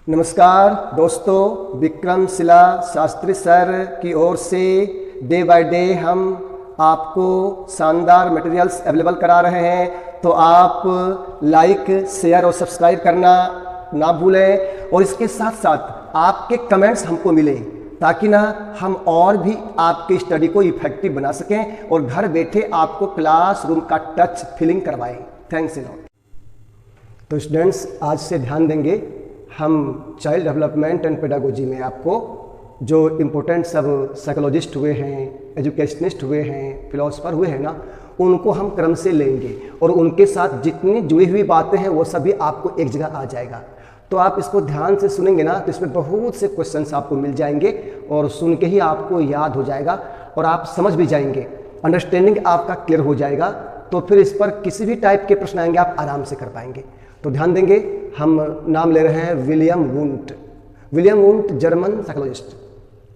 नमस्कार दोस्तों, विक्रम शिला शास्त्री सर की ओर से डे बाय डे हम आपको शानदार मटेरियल्स अवेलेबल करा रहे हैं। तो आप लाइक, शेयर और सब्सक्राइब करना ना भूलें और इसके साथ साथ आपके कमेंट्स हमको मिले ताकि ना हम और भी आपकी स्टडी को इफेक्टिव बना सकें और घर बैठे आपको क्लासरूम का टच फीलिंग करवाएं। Thanks a lot. तो स्टूडेंट्स, आज से ध्यान देंगे हम चाइल्ड डेवलपमेंट एंड पेडागोजी में आपको जो इम्पोर्टेंट सब साइकोलॉजिस्ट हुए हैं, एजुकेशनिस्ट हुए हैं, फिलोसफर हुए हैं ना, उनको हम क्रम से लेंगे और उनके साथ जितनी जुड़ी हुई बातें हैं वो सभी आपको एक जगह आ जाएगा। तो आप इसको ध्यान से सुनेंगे ना तो इसमें बहुत से क्वेश्चंस आपको मिल जाएंगे और सुन के ही आपको याद हो जाएगा और आप समझ भी जाएंगे, अंडरस्टैंडिंग आपका क्लियर हो जाएगा। तो फिर इस पर किसी भी टाइप के प्रश्न आएंगे आप आराम से कर पाएंगे। तो ध्यान देंगे, हम नाम ले रहे हैं William Wundt. William Wundt German psychologist,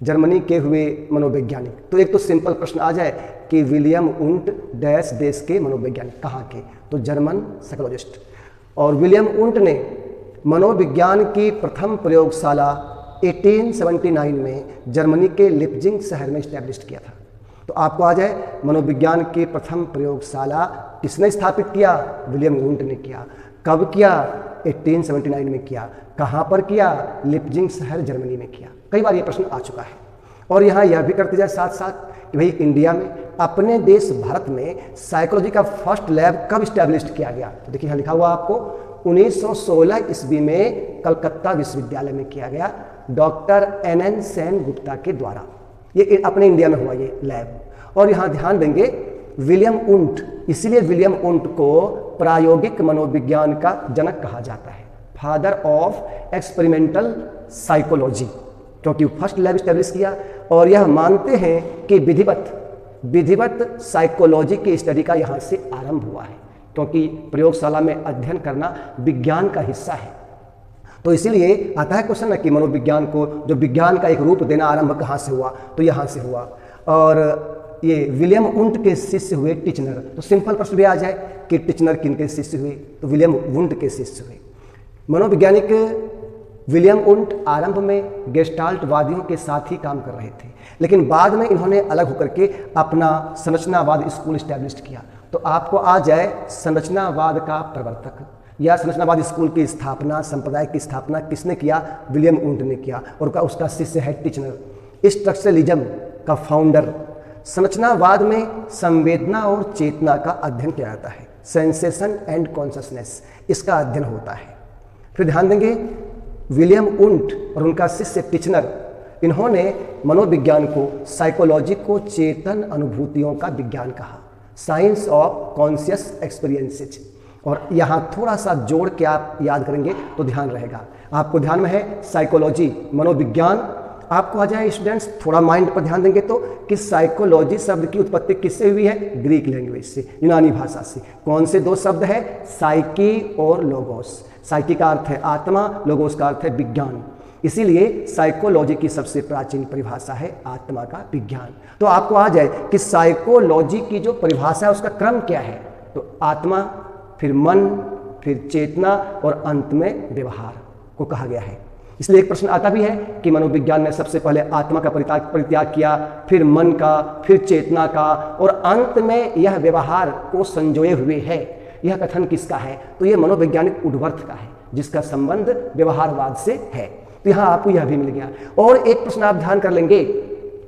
Germany के हुए मनोवैज्ञानिक। तो एक तो सिंपल प्रश्न आ जाए कि विलियम वुंट डैश देश के मनोवैज्ञानिक, कहाँ के? तो जर्मन साइकोलॉजिस्ट। और विलियम वुंट ने मनोविज्ञान की प्रथम प्रयोगशाला 1879 में जर्मनी के लिप्जिंग शहर में स्टैब्लिश किया था। तो आपको आ जाए, मनोविज्ञान की प्रथम प्रयोगशाला किसने स्थापित किया? विलियम वुंट ने किया। कब किया? 1879 में किया। कहाँ पर किया? लिप्जिंग शहर जर्मनी में किया। कई बार ये प्रश्न आ चुका है। और यहाँ यह भी करते जाए साथ साथ कि भाई इंडिया में, अपने देश भारत में साइकोलॉजी का फर्स्ट लैब कब स्टैब्लिश किया गया? तो देखिए यहाँ लिखा हुआ आपको 1916 ईस्वी में कलकत्ता विश्वविद्यालय में किया गया, डॉक्टर NN सेन गुप्ता के द्वारा। ये अपने इंडिया में हुआ ये लैब। और यहाँ ध्यान देंगे, विलियम वुंट, इसीलिए विलियम वुंट को प्रायोगिक मनोविज्ञान का जनक कहा जाता है, फादर ऑफ एक्सपेरिमेंटल साइकोलॉजी, क्योंकि फर्स्ट लैब स्टैब्लिश किया। और यह मानते हैं कि विधिवत साइकोलॉजी की स्टडी का यहाँ से आरंभ हुआ है, क्योंकि प्रयोगशाला में अध्ययन करना विज्ञान का हिस्सा है। तो इसीलिए आता है क्वेश्चन ना कि मनोविज्ञान को जो विज्ञान का एक रूप देना आरंभ कहाँ से हुआ? तो यहाँ से हुआ। और ये विलियम वुंट के शिष्य हुए टिचनर। तो सिंपल प्रश्न भी आ जाए कि टिचनर किन के शिष्य हुए? तो विलियम वुंट के शिष्य हुए। मनोवैज्ञानिक विलियम वुंट आरंभ में गेस्टाल्टवादियों के साथ ही काम कर रहे थे, लेकिन बाद में इन्होंने अलग होकर के अपना संरचनावाद स्कूल स्टैब्लिश किया। तो आपको आ जाए, संरचनावाद का प्रवर्तक या संरचनावाद स्कूल की स्थापना, संप्रदाय की स्थापना किसने किया? विलियम वुंट ने किया। और उसका शिष्य है टिचनर। स्ट्रक्चरलिज्म का फाउंडर। संरचनावाद में संवेदना और चेतना का अध्ययन किया जाता है, सेंसेशन एंड कॉन्शसनेस, इसका अध्ययन होता है। फिर ध्यान देंगे, विलियम वुंट और उनका शिष्य टिचनर, इन्होंने मनोविज्ञान को, साइकोलॉजी को चेतन अनुभूतियों का विज्ञान कहा, साइंस ऑफ कॉन्शियस एक्सपीरियंसेस। और यहाँ थोड़ा सा जोड़ के आप याद करेंगे तो ध्यान रहेगा। आपको ध्यान में है साइकोलॉजी, मनोविज्ञान। आपको आ जाए स्टूडेंट्स, थोड़ा माइंड पर ध्यान देंगे तो कि साइकोलॉजी शब्द की उत्पत्ति किससे हुई है? ग्रीक लैंग्वेज से, यूनानी भाषा से। कौन से दो शब्द है? साइकी और लोगोस। साइकी का अर्थ है आत्मा, लोगोस का अर्थ है विज्ञान। इसीलिए साइकोलॉजी की सबसे प्राचीन परिभाषा है आत्मा का विज्ञान। तो आपको आ जाए कि साइकोलॉजी की जो परिभाषा है उसका क्रम क्या है? तो आत्मा, फिर मन, फिर चेतना और अंत में व्यवहार को कहा गया है। इसलिए एक प्रश्न आता भी है कि मनोविज्ञान ने सबसे पहले आत्मा का परित्याग किया, फिर मन का, फिर चेतना का और अंत में यह व्यवहार को संजोए हुए है। यह कथन किसका है? तो यह मनोवैज्ञानिक वुडवर्थ का है, जिसका संबंध व्यवहारवाद से है। तो यहाँ आपको यह भी मिल गया। और एक प्रश्न आप ध्यान कर लेंगे,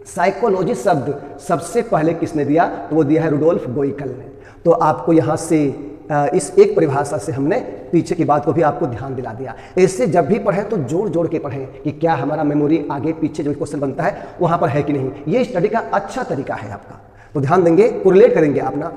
साइकोलॉजी शब्द सबसे पहले किसने दिया? तो वो दिया है रुडोल्फ गोइकल ने। तो आपको यहाँ से इस एक परिभाषा से हमने पीछे की बात को भी आपको ध्यान दिला दिया। ऐसे जब भी पढ़ें तो जोड़ जोड़ के पढ़ें कि क्या हमारा मेमोरी आगे पीछे जो क्वेश्चन बनता है वहाँ पर है कि नहीं। ये स्टडी का अच्छा तरीका है आपका। तो ध्यान देंगे, कोरिलेट करेंगे अपना।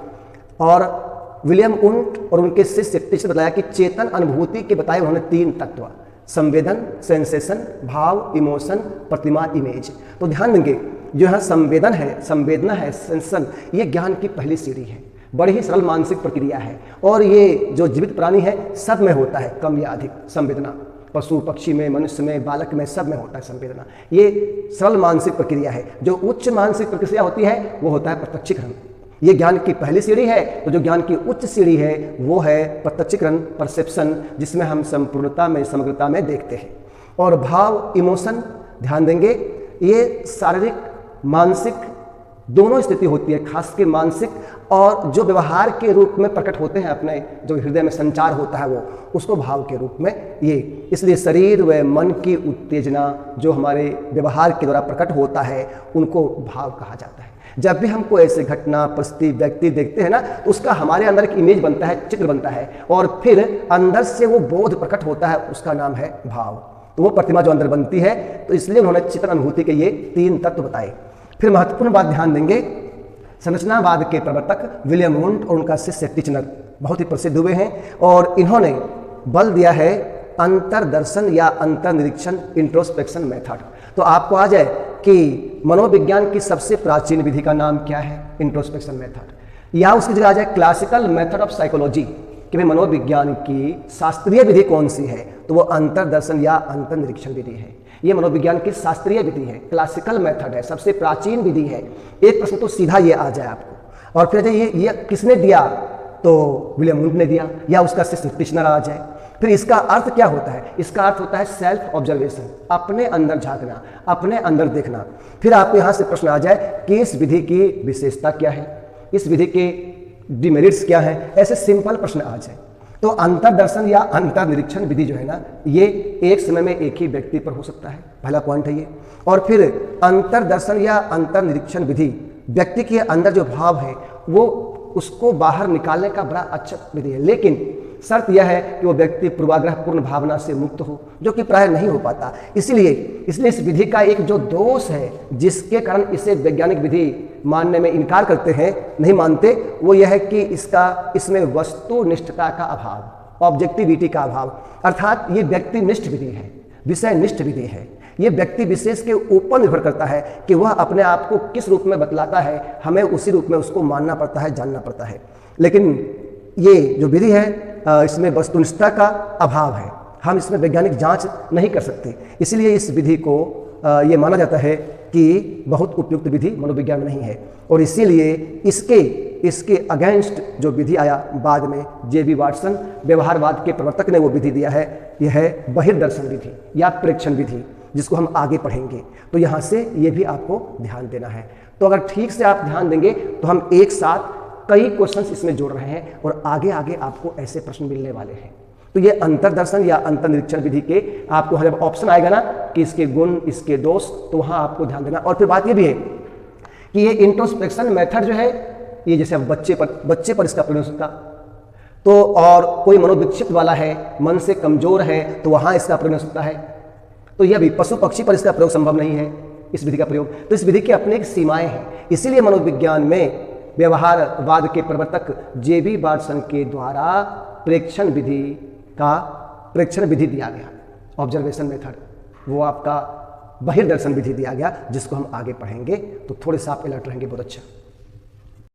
और विलियम वुंट और उनके शिष्य टिचनर बताया कि चेतन अनुभूति के बताए उन्होंने 3 तत्व, संवेदन, सेंसेशन, भाव, इमोशन, प्रतिमा, इमेज। तो ध्यान देंगे, जो यहाँ संवेदना है, सेंसेशन, ये ज्ञान की पहली सीढ़ी है। बड़ी ही सरल मानसिक प्रक्रिया है और ये जो जीवित प्राणी है सब में होता है, कम या अधिक संवेदना। पशु पक्षी में, मनुष्य में, बालक में, सब में होता है संवेदना। ये सरल मानसिक प्रक्रिया है। जो उच्च मानसिक प्रक्रिया होती है वो होता है प्रत्यक्षीकरण। ये ज्ञान की पहली सीढ़ी है। तो जो ज्ञान की उच्च सीढ़ी है वो है प्रत्यक्षीकरण, परसेप्शन, जिसमें हम संपूर्णता में, समग्रता में देखते हैं। और भाव इमोशन ध्यान देंगे, ये शारीरिक मानसिक दोनों स्थिति होती है, खास के मानसिक, और जो व्यवहार के रूप में प्रकट होते हैं, अपने जो हृदय में संचार होता है वो, उसको भाव के रूप में ये। इसलिए शरीर व मन की उत्तेजना जो हमारे व्यवहार के द्वारा प्रकट होता है उनको भाव कहा जाता है। जब भी हमको ऐसे घटना, परिस्थिति, व्यक्ति देखते हैं ना, तो उसका हमारे अंदर एक इमेज बनता है, चित्र बनता है, और फिर अंदर से वो बोध प्रकट होता है, उसका नाम है भाव। तो वो प्रतिमा जो अंदर बनती है, तो इसलिए उन्होंने चित्र अनुभूति के ये 3 तत्व बताए। फिर महत्वपूर्ण बात ध्यान देंगे, संरचनावाद के प्रवर्तक विलियम वुंड और उनका शिष्य टिचनर बहुत ही प्रसिद्ध हुए हैं, और इन्होंने बल दिया है अंतर्दर्शन या अंतर्निरीक्षण, इंट्रोस्पेक्शन मेथड। तो आपको आ जाए कि मनोविज्ञान की सबसे प्राचीन विधि का नाम क्या है, इंट्रोस्पेक्शन मेथड, या उसकी जगह आ जाए क्लासिकल मेथड ऑफ साइकोलॉजी, कि भाई मनोविज्ञान की शास्त्रीय विधि कौन सी है, तो वो अंतर्दर्शन या अंतर्निरीक्षण विधि है। ये मनोविज्ञान की शास्त्रीय विधि है, क्लासिकल मेथड है, सबसे प्राचीन विधि है। एक प्रश्न तो सीधा ये आ जाए आपको, और फिर ये किसने दिया, तो विलियम वुंड ने दिया, या उसका शिष्य टिचनर आ जाए। फिर इसका अर्थ क्या होता है, इसका अर्थ होता है सेल्फ ऑब्जर्वेशन, अपने अंदर झांकना, अपने अंदर देखना। फिर आपको यहाँ से प्रश्न आ जाए कि इस विधि की विशेषता क्या है, इस विधि के डिमेरिट्स क्या है, ऐसे सिंपल प्रश्न आ जाए। तो अंतर्दर्शन या अंतर्निरीक्षण विधि जो है ना, ये एक समय में एक ही व्यक्ति पर हो सकता है, पहला पॉइंट है ये। और फिर अंतर्दर्शन या अंतर्निरीक्षण विधि व्यक्ति के अंदर जो भाव है वो उसको बाहर निकालने का बड़ा अच्छा विधि है, लेकिन शर्त यह है कि वो व्यक्ति पूर्वाग्रह पूर्ण भावना से मुक्त हो, जो कि प्राय नहीं हो पाता। इसलिए इस विधि का एक जो दोष है, जिसके कारण इसे वैज्ञानिक विधि मानने में इनकार करते हैं, नहीं मानते, वो यह है कि इसमें वस्तुनिष्ठता का अभाव, ऑब्जेक्टिविटी का अभाव। अर्थात ये व्यक्तिनिष्ठ विधि है, विषयनिष्ठ विधि है। ये व्यक्ति विशेष के ऊपर निर्भर करता है कि वह अपने आप को किस रूप में बतलाता है, हमें उसी रूप में उसको मानना पड़ता है, जानना पड़ता है। लेकिन ये जो विधि है, इसमें वस्तुनिष्ठता का अभाव है, हम इसमें वैज्ञानिक जांच नहीं कर सकते। इसलिए इस विधि को ये माना जाता है कि बहुत उपयुक्त विधि मनोविज्ञान में नहीं है, और इसीलिए इसके अगेंस्ट जो विधि आया बाद में, जे.बी. वाटसन व्यवहारवाद के प्रवर्तक ने वो विधि दिया है, यह है बहिर्दर्शन विधि या प्रेक्षण विधि, जिसको हम आगे पढ़ेंगे। तो यहाँ से ये भी आपको ध्यान देना है। तो अगर ठीक से आप ध्यान देंगे तो हम एक साथ कई क्वेश्चंस इसमें जोड़ रहे हैं, और आगे आगे आपको ऐसे प्रश्न मिलने वाले हैं। तो ये अंतर्दर्शन या अंतर्निरीक्षण विधि के आपको जब ऑप्शन आएगा ना कि इसके गुण, इसके दोष, तो वहाँ आपको ध्यान देना। और फिर बात ये भी है कि ये इंट्रोस्पेक्शन मेथड जो है, ये जैसे अब बच्चे पर इसका प्रयोग हो सकता, तो और कोई मनोविक्षिप्त वाला है, मन से कमजोर है, तो वहाँ इसका प्रयोग हो सकता है। तो यह भी पशु पक्षी पर इसका प्रयोग संभव नहीं है, इस विधि का प्रयोग। तो इस विधि की अपनी एक सीमाएं हैं। इसीलिए मनोविज्ञान में व्यवहारवाद के प्रवर्तक जे.बी. वाटसन के द्वारा प्रेक्षण विधि दिया गया, ऑब्जर्वेशन मेथड, वो आपका बहिर्दर्शन विधि दिया गया, जिसको हम आगे पढ़ेंगे। तो थोड़े सा आप अलर्ट रहेंगे, बहुत अच्छा।